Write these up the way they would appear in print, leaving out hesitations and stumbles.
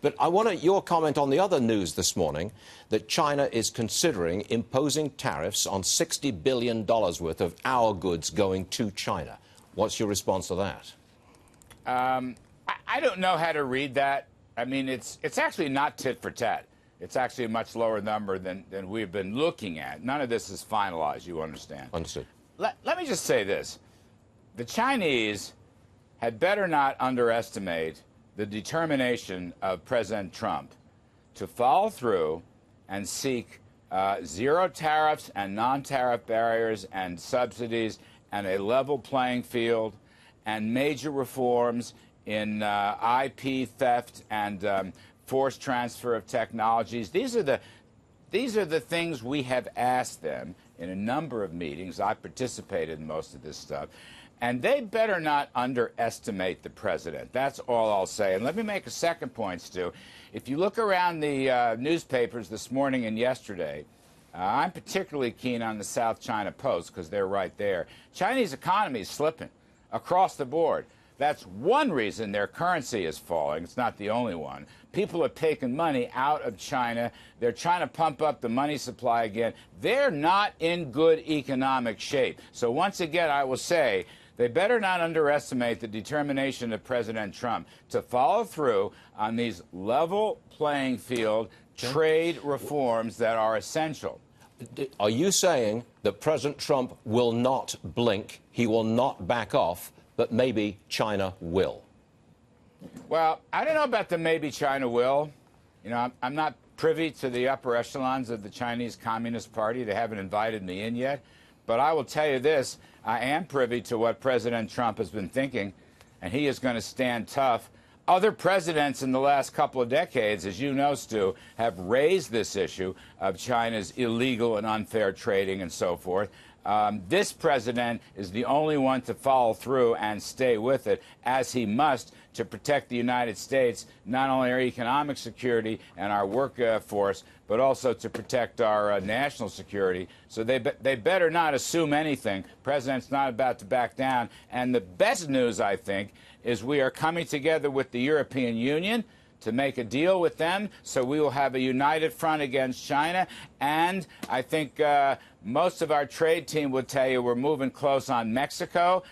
But I want your comment on the other news this morning, that China is considering imposing tariffs on $60 billion worth of our goods going to China. What's your response to that? I don't know how to read that. I mean, it's actually not tit for tat. It's actually a much lower number than we've been looking at. None of this is finalized, you understand. Understood. Let me just say this. The Chinese had better not underestimate the determination of President Trump to follow through and seek zero tariffs and non-tariff barriers and subsidies and a level playing field and major reforms in IP theft and forced transfer of technologies. These are the things we have asked them in a number of meetings. I participated in most of this stuff. And they better not underestimate the president. That's all I'll say. And let me make a second point, Stu. If you look around the newspapers this morning and yesterday, I'm particularly keen on the South China Post because they're right there. Chinese economy is slipping across the board. That's one reason their currency is falling. It's not the only one. People are taking money out of China. They're trying to pump up the money supply again. They're not in good economic shape. So once again, I will say, they better not underestimate the determination of President Trump to follow through on these level playing field trade reforms that are essential. Are you saying that President Trump will not blink, he will not back off, but maybe China will? Well, I don't know about the maybe China will. You know, I'm not privy to the upper echelons of the Chinese Communist Party. They haven't invited me in yet. But I will tell you this, I am privy to what President Trump has been thinking, and he is going to stand tough. Other presidents in the last couple of decades, as you know, Stu, have raised this issue of China's illegal and unfair trading and so forth. This president is the only one to follow through and stay with it, as he must, to protect the United States, not only our economic security and our workforce, but also to protect our national security. So they better not assume anything. President's not about to back down. And the best news, I think, is we are coming together with the European Union to make a deal with them, so we will have a united front against China. And I think most of our trade team would tell you we're moving close on Mexico.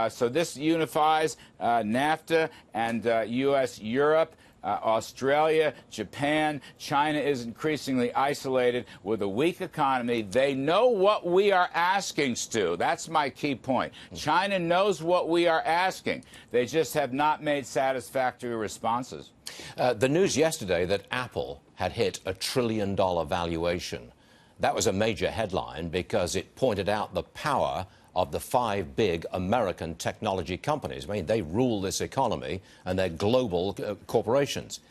So this unifies NAFTA and U.S.-Europe. Australia, Japan, China is increasingly isolated with a weak economy. They know what we are asking, Stu. That's my key point. China knows what we are asking. They just have not made satisfactory responses. The news yesterday that Apple had hit $1 trillion valuation. That was a major headline because it pointed out the power of the 5 big American technology companies. I mean, they rule this economy, and they're global corporations.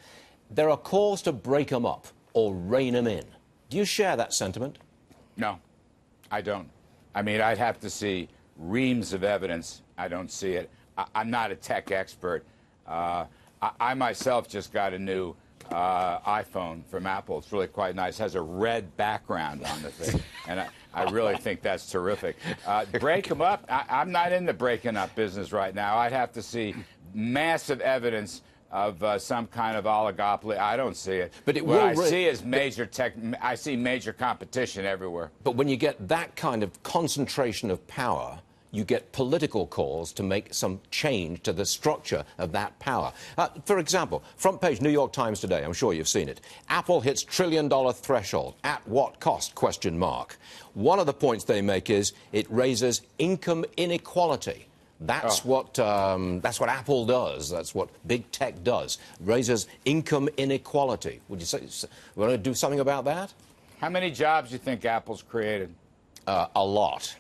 There are calls to break them up or rein them in. Do you share that sentiment? No, I don't. I mean, I'd have to see reams of evidence. I don't see it. I'm not a tech expert. I myself just got a new iPhone from Apple. It's really quite nice. It has a red background on the thing, and I really think that's terrific. Break them up? I'm not in the breaking up business right now. I'd have to see massive evidence of some kind of oligopoly. I don't see it. But what I see is major tech. I see major competition everywhere. But when you get that kind of concentration of power, you get political calls to make some change to the structure of that power. For example, front page New York Times today, I'm sure you've seen it. Apple hits $1 trillion threshold. At what cost? Question mark. One of the points they make is it raises income inequality. That's what Apple does. That's what big tech does. Raises income inequality. Would you say we want to do something about that? How many jobs do you think Apple's created? A lot.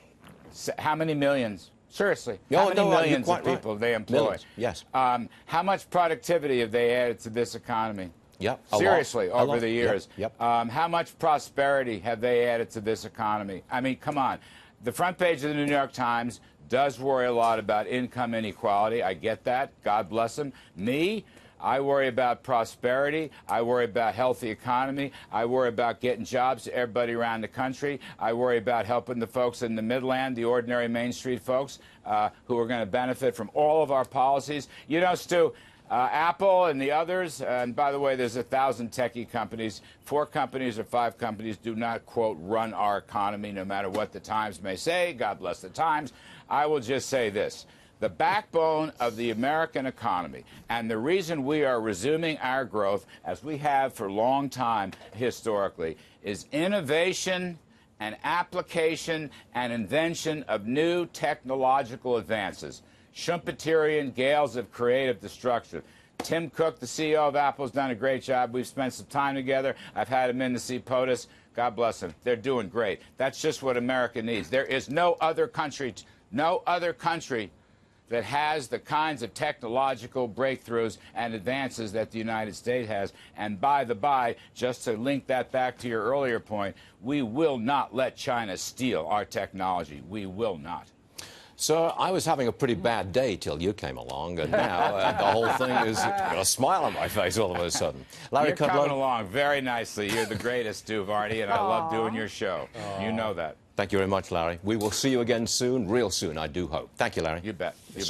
How many millions? Seriously, how many millions of people they employ? Millions, yes. How much productivity have they added to this economy? Yep. Seriously, over the years. Yep. How much prosperity have they added to this economy? I mean, come on. The front page of the New York Times does worry a lot about income inequality. I get that. God bless them. Me, I worry about prosperity. I worry about healthy economy. I worry about getting jobs to everybody around the country. I worry about helping the folks in the Midland, the ordinary Main Street folks who are going to benefit from all of our policies. You know, Stu, Apple and the others, and by the way, there's 1,000 techie companies. 4 companies or 5 companies do not, quote, run our economy, no matter what the Times may say. God bless the Times. I will just say this. The backbone of the American economy and the reason we are resuming our growth, as we have for a long time historically, is innovation and application and invention of new technological advances. Schumpeterian gales of creative destruction. Tim Cook, the CEO of Apple, has done a great job. We've spent some time together. I've had him in to see POTUS. God bless them. They're doing great. That's just what America needs. There is no other country that has the kinds of technological breakthroughs and advances that the United States has. And by the by, just to link that back to your earlier point, we will not let China steal our technology. We will not. So I was having a pretty bad day till you came along, and now the whole thing is got a smile on my face all of a sudden. Larry You're Kudlow, coming along very nicely. You're the greatest, too, Vardy, and I love doing your show. You know that. Thank you very much, Larry. We will see you again soon, real soon, I do hope. Thank you, Larry. You bet. You bet.